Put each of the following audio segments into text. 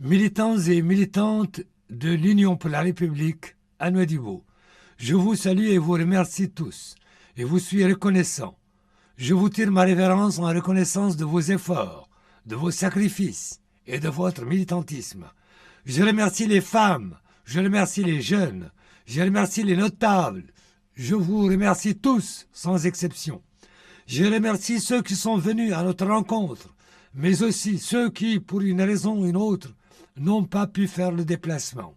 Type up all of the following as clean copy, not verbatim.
Militants et militantes de l'Union pour la République à Nouadhibou, je vous salue et vous remercie tous, et vous suis reconnaissant. Je vous tire ma révérence en reconnaissance de vos efforts, de vos sacrifices et de votre militantisme. Je remercie les femmes, je remercie les jeunes, je remercie les notables. Je vous remercie tous, sans exception. Je remercie ceux qui sont venus à notre rencontre, mais aussi ceux qui, pour une raison ou une autre, n'ont pas pu faire le déplacement.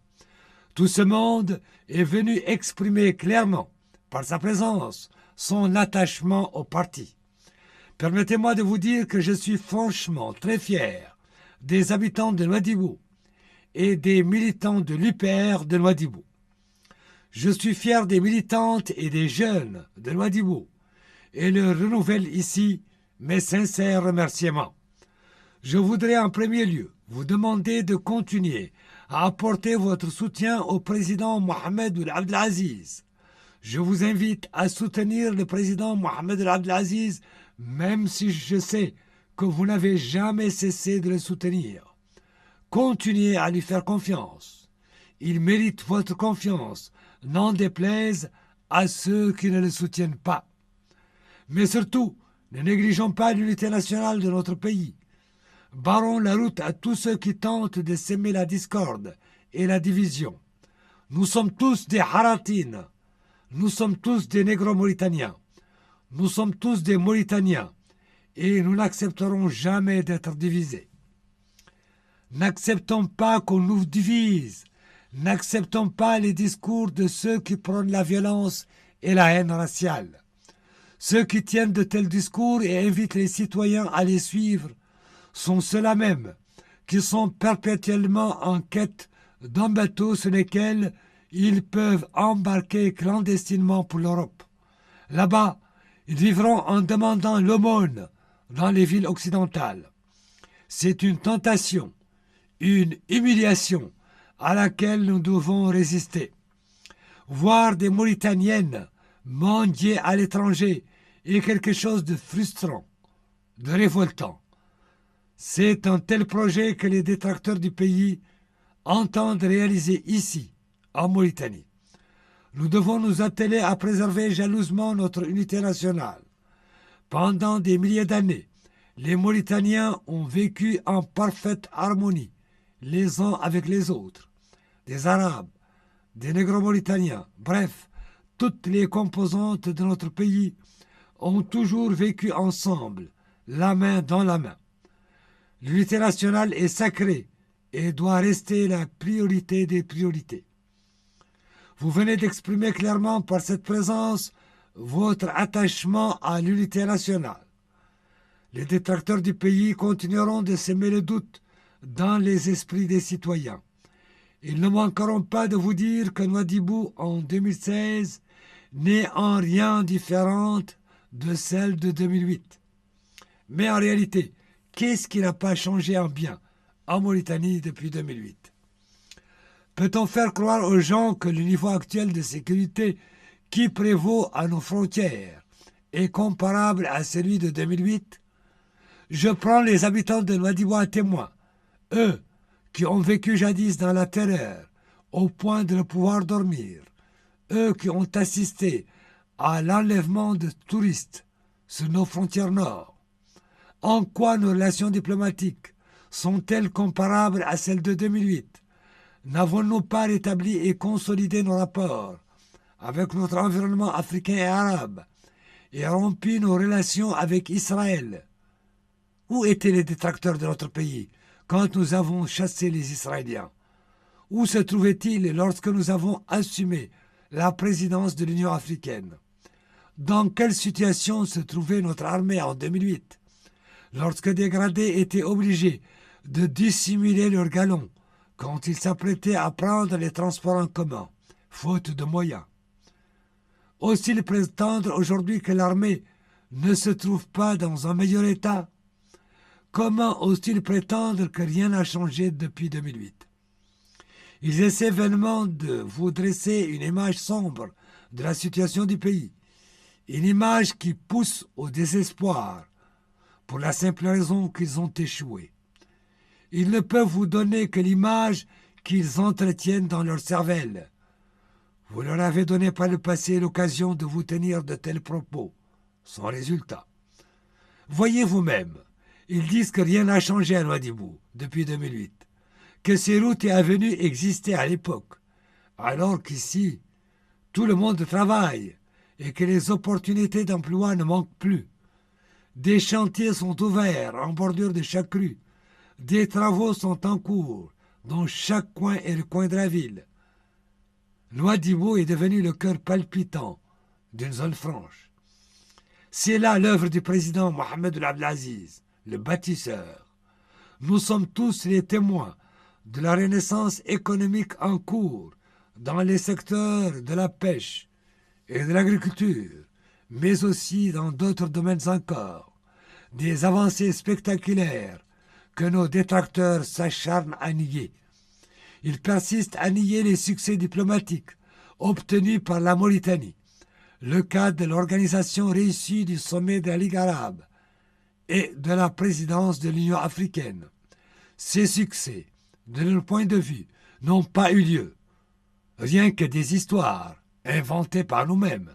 Tout ce monde est venu exprimer clairement, par sa présence, son attachement au parti. Permettez-moi de vous dire que je suis franchement très fier des habitants de Nouadhibou et des militants de l'UPR de Nouadhibou. Je suis fier des militantes et des jeunes de Nouadhibou et leur renouvelle ici mes sincères remerciements. Je voudrais en premier lieu vous demander de continuer à apporter votre soutien au président Mohamed Ould Abdelaziz. Je vous invite à soutenir le président Mohamed Ould Abdelaziz, même si je sais que vous n'avez jamais cessé de le soutenir. Continuez à lui faire confiance. Il mérite votre confiance, n'en déplaise à ceux qui ne le soutiennent pas. Mais surtout, ne négligeons pas l'unité nationale de notre pays. Barrons la route à tous ceux qui tentent de s'aimer la discorde et la division. Nous sommes tous des Haratines. Nous sommes tous des Négro-Mauritaniens. Nous sommes tous des Mauritaniens. Et nous n'accepterons jamais d'être divisés. N'acceptons pas qu'on nous divise. N'acceptons pas les discours de ceux qui prônent la violence et la haine raciale. Ceux qui tiennent de tels discours et invitent les citoyens à les suivre sont ceux-là même qui sont perpétuellement en quête d'un bateau sur lequel ils peuvent embarquer clandestinement pour l'Europe. Là-bas, ils vivront en demandant l'aumône dans les villes occidentales. C'est une tentation, une humiliation à laquelle nous devons résister. Voir des Mauritaniennes mendier à l'étranger est quelque chose de frustrant, de révoltant. C'est un tel projet que les détracteurs du pays entendent réaliser ici, en Mauritanie. Nous devons nous atteler à préserver jalousement notre unité nationale. Pendant des milliers d'années, les Mauritaniens ont vécu en parfaite harmonie, les uns avec les autres. Des Arabes, des Négro-Mauritaniens, bref, toutes les composantes de notre pays ont toujours vécu ensemble, la main dans la main. L'unité nationale est sacrée et doit rester la priorité des priorités. Vous venez d'exprimer clairement par cette présence votre attachement à l'unité nationale. Les détracteurs du pays continueront de semer le doute dans les esprits des citoyens. Ils ne manqueront pas de vous dire que Nouadhibou, en 2016, n'est en rien différente de celle de 2008. Mais en réalité, qu'est-ce qui n'a pas changé en bien en Mauritanie depuis 2008 ? Peut-on faire croire aux gens que le niveau actuel de sécurité qui prévaut à nos frontières est comparable à celui de 2008 ? Je prends les habitants de Nouadhibou à témoin, eux qui ont vécu jadis dans la terreur, au point de ne pouvoir dormir, eux qui ont assisté à l'enlèvement de touristes sur nos frontières nord. En quoi nos relations diplomatiques sont-elles comparables à celles de 2008 ? N'avons-nous pas rétabli et consolidé nos rapports avec notre environnement africain et arabe et rompu nos relations avec Israël ? Où étaient les détracteurs de notre pays quand nous avons chassé les Israéliens? Où se trouvaient-ils lorsque nous avons assumé la présidence de l'Union africaine? Dans quelle situation se trouvait notre armée en 2008, lorsque des gradés étaient obligés de dissimuler leurs galons quand ils s'apprêtaient à prendre les transports en commun, faute de moyens? Osent-ils prétendre aujourd'hui que l'armée ne se trouve pas dans un meilleur état? Comment osent-ils prétendre que rien n'a changé depuis 2008? Ils essaient vainement de vous dresser une image sombre de la situation du pays, une image qui pousse au désespoir pour la simple raison qu'ils ont échoué. Ils ne peuvent vous donner que l'image qu'ils entretiennent dans leur cervelle. Vous leur avez donné par le passé l'occasion de vous tenir de tels propos, sans résultat. Voyez vous-même, ils disent que rien n'a changé à Nouadhibou depuis 2008, que ces routes et avenues existaient à l'époque, alors qu'ici, tout le monde travaille et que les opportunités d'emploi ne manquent plus. Des chantiers sont ouverts en bordure de chaque rue. Des travaux sont en cours dans chaque coin et recoin de la ville. Nouadhibou est devenu le cœur palpitant d'une zone franche. C'est là l'œuvre du président Mohamed Ould Abdel Aziz, le bâtisseur. Nous sommes tous les témoins de la renaissance économique en cours dans les secteurs de la pêche et de l'agriculture, mais aussi dans d'autres domaines encore. Des avancées spectaculaires que nos détracteurs s'acharnent à nier. Ils persistent à nier les succès diplomatiques obtenus par la Mauritanie, le cas de l'organisation réussie du sommet de la Ligue arabe et de la présidence de l'Union africaine. Ces succès, de leur point de vue, n'ont pas eu lieu. Rien que des histoires inventées par nous-mêmes.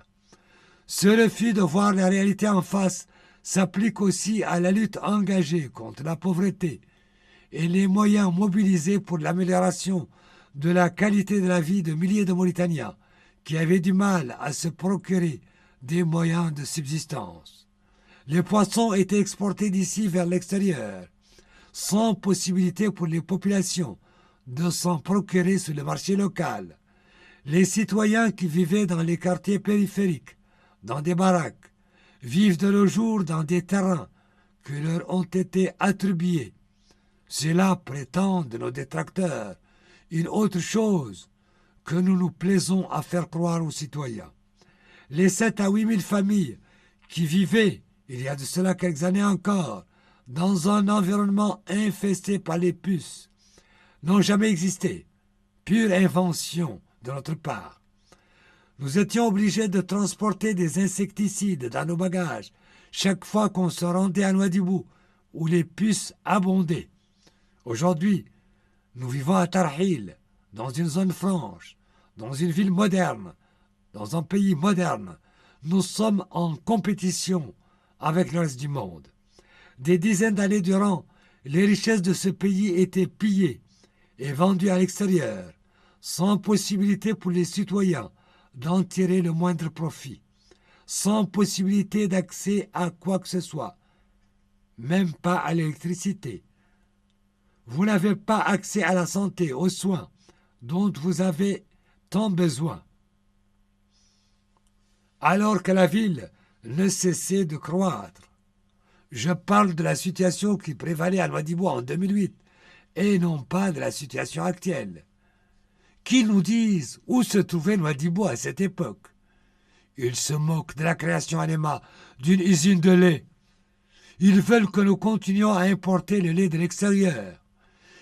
Ce refus de voir la réalité en face s'applique aussi à la lutte engagée contre la pauvreté et les moyens mobilisés pour l'amélioration de la qualité de la vie de milliers de Mauritaniens qui avaient du mal à se procurer des moyens de subsistance. Les poissons étaient exportés d'ici vers l'extérieur, sans possibilité pour les populations de s'en procurer sur le marché local. Les citoyens qui vivaient dans les quartiers périphériques, dans des baraques, vivent de nos jours dans des terrains qui leur ont été attribués. Cela, prétendent nos détracteurs, une autre chose que nous nous plaisons à faire croire aux citoyens. Les 7 à 8 000 familles qui vivaient, il y a de cela quelques années encore, dans un environnement infesté par les puces, n'ont jamais existé. Pure invention de notre part. Nous étions obligés de transporter des insecticides dans nos bagages chaque fois qu'on se rendait à Nouadhibou, où les puces abondaient. Aujourd'hui, nous vivons à Tarhil, dans une zone franche, dans une ville moderne, dans un pays moderne. Nous sommes en compétition avec le reste du monde. Des dizaines d'années durant, les richesses de ce pays étaient pillées et vendues à l'extérieur, sans possibilité pour les citoyens d'en tirer le moindre profit, sans possibilité d'accès à quoi que ce soit, même pas à l'électricité. Vous n'avez pas accès à la santé, aux soins dont vous avez tant besoin. Alors que la ville ne cessait de croître. Je parle de la situation qui prévalait à Nouadhibou en 2008 et non pas de la situation actuelle. Qu'ils nous disent où se trouvait Nouadhibou à cette époque. Ils se moquent de la création à l'EMA d'une usine de lait. Ils veulent que nous continuions à importer le lait de l'extérieur.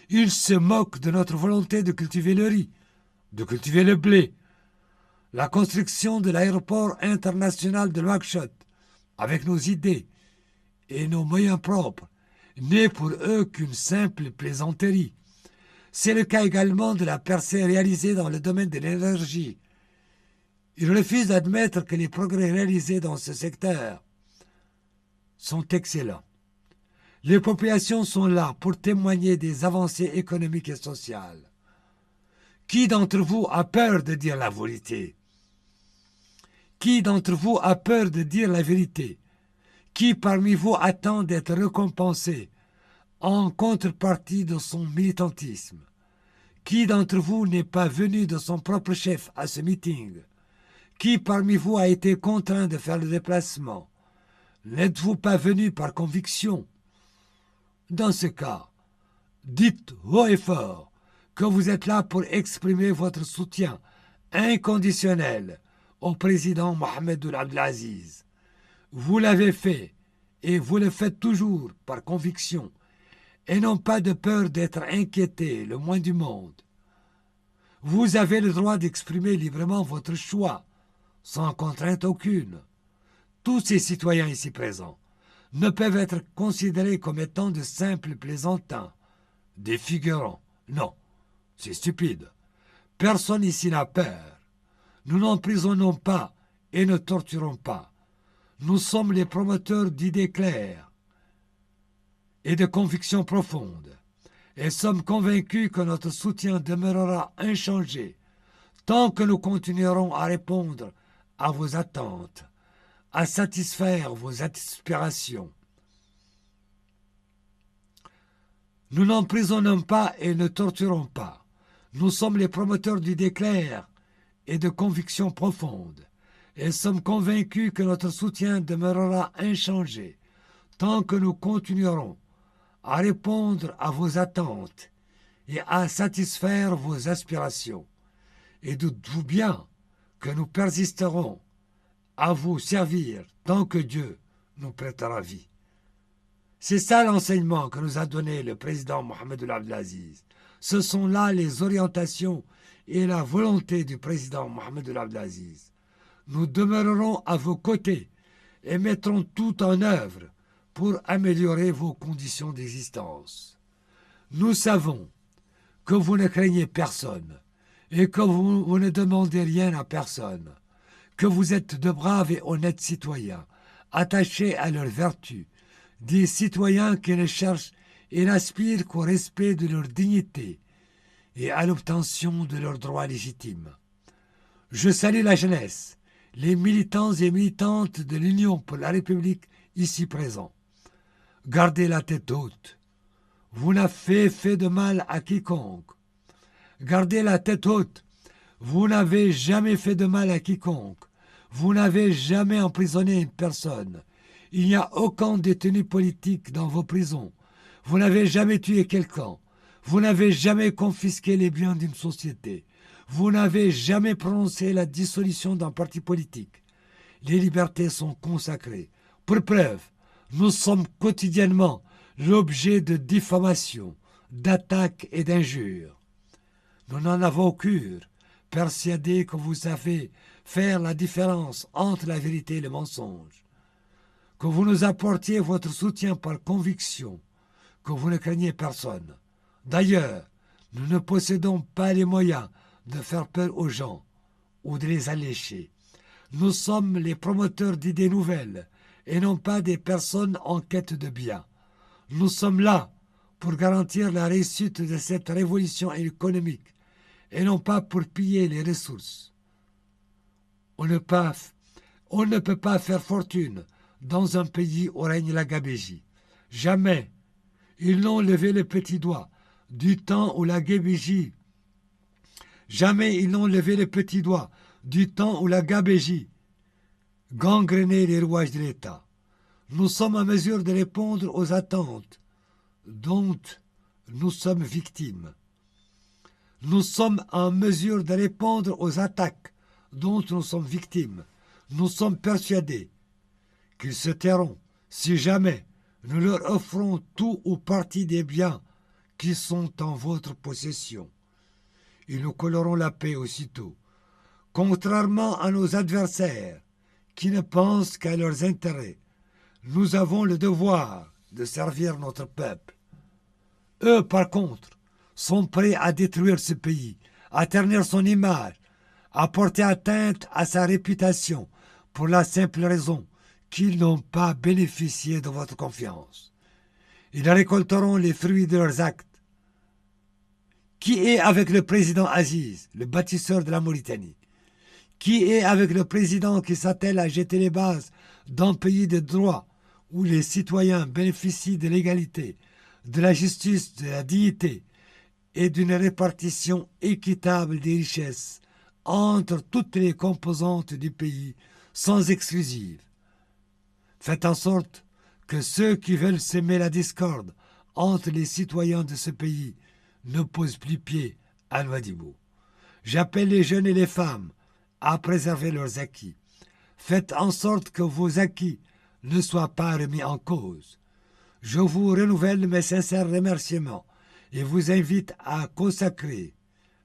Ils se moquent de notre volonté de cultiver le riz, de cultiver le blé. La construction de l'aéroport international de Nouakchott, avec nos idées et nos moyens propres, n'est pour eux qu'une simple plaisanterie. C'est le cas également de la percée réalisée dans le domaine de l'énergie. Ils refusent d'admettre que les progrès réalisés dans ce secteur sont excellents. Les populations sont là pour témoigner des avancées économiques et sociales. Qui d'entre vous a peur de dire la vérité? Qui d'entre vous a peur de dire la vérité? Qui parmi vous attend d'être récompensé en contrepartie de son militantisme? Qui d'entre vous n'est pas venu de son propre chef à ce meeting? Qui parmi vous a été contraint de faire le déplacement? N'êtes-vous pas venu par conviction? Dans ce cas, dites haut et fort que vous êtes là pour exprimer votre soutien inconditionnel au président Mohamed Ould Abdel Aziz. Vous l'avez fait et vous le faites toujours par conviction et non pas de peur d'être inquiété le moins du monde. Vous avez le droit d'exprimer librement votre choix, sans contrainte aucune. Tous ces citoyens ici présents ne peuvent être considérés comme étant de simples plaisantins. des figurants. Non, c'est stupide. Personne ici n'a peur. Nous n'emprisonnons pas et ne torturons pas. Nous sommes les promoteurs d'idées claires et de convictions profondes, et sommes convaincus que notre soutien demeurera inchangé tant que nous continuerons à répondre à vos attentes, à satisfaire vos aspirations. Nous n'emprisonnons pas et ne torturons pas. Nous sommes les promoteurs d'idées claires et de convictions profondes, et sommes convaincus que notre soutien demeurera inchangé tant que nous continuerons à répondre à vos attentes et à satisfaire vos aspirations. Et doutez-vous bien que nous persisterons à vous servir tant que Dieu nous prêtera vie. C'est ça l'enseignement que nous a donné le président Mohamed Ould Abdelaziz. Ce sont là les orientations et la volonté du président Mohamed Ould Abdelaziz. Nous demeurerons à vos côtés et mettrons tout en œuvre pour améliorer vos conditions d'existence. Nous savons que vous ne craignez personne et que vous ne demandez rien à personne, que vous êtes de braves et honnêtes citoyens, attachés à leurs vertus, des citoyens qui ne cherchent et n'aspirent qu'au respect de leur dignité et à l'obtention de leurs droits légitimes. Je salue la jeunesse, les militants et militantes de l'Union pour la République ici présents. Gardez la tête haute. Vous n'avez fait de mal à quiconque. Gardez la tête haute. Vous n'avez jamais fait de mal à quiconque. Vous n'avez jamais emprisonné une personne. Il n'y a aucun détenu politique dans vos prisons. Vous n'avez jamais tué quelqu'un. Vous n'avez jamais confisqué les biens d'une société. Vous n'avez jamais prononcé la dissolution d'un parti politique. Les libertés sont consacrées. Pour preuve, nous sommes quotidiennement l'objet de diffamations, d'attaques et d'injures. Nous n'en avons cure, persuadés que vous savez faire la différence entre la vérité et le mensonge, que vous nous apportiez votre soutien par conviction, que vous ne craignez personne. D'ailleurs, nous ne possédons pas les moyens de faire peur aux gens ou de les allécher. Nous sommes les promoteurs d'idées nouvelles et non pas des personnes en quête de biens. Nous sommes là pour garantir la réussite de cette révolution économique et non pas pour piller les ressources. On ne peut pas faire fortune dans un pays où règne la gabégie. Jamais ils n'ont levé le petit doigt du temps où la gabégie. Jamais ils n'ont levé le petit doigt du temps où la gabégie gangrénait les rouages de l'État. Nous sommes en mesure de répondre aux attentes dont nous sommes victimes. Nous sommes en mesure de répondre aux attaques dont nous sommes victimes. Nous sommes persuadés qu'ils se tairont si jamais nous leur offrons tout ou partie des biens qui sont en votre possession. Ils nous colleront la paix aussitôt, contrairement à nos adversaires qui ne pensent qu'à leurs intérêts. Nous avons le devoir de servir notre peuple. Eux, par contre, sont prêts à détruire ce pays, à ternir son image, à porter atteinte à sa réputation pour la simple raison qu'ils n'ont pas bénéficié de votre confiance. Ils récolteront les fruits de leurs actes. Qui est avec le président Aziz, le bâtisseur de la Mauritanie? Qui est avec le président qui s'attelle à jeter les bases d'un pays de droit où les citoyens bénéficient de l'égalité, de la justice, de la dignité et d'une répartition équitable des richesses entre toutes les composantes du pays, sans exclusive? Faites en sorte que ceux qui veulent semer la discorde entre les citoyens de ce pays ne posent plus pied à Nouadhibou. J'appelle les jeunes et les femmes à préserver leurs acquis. Faites en sorte que vos acquis ne soient pas remis en cause. Je vous renouvelle mes sincères remerciements et vous invite à consacrer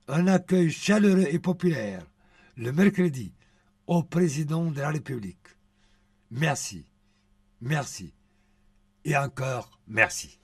un accueil chaleureux et populaire le mercredi au président de la République. Merci, merci et encore merci.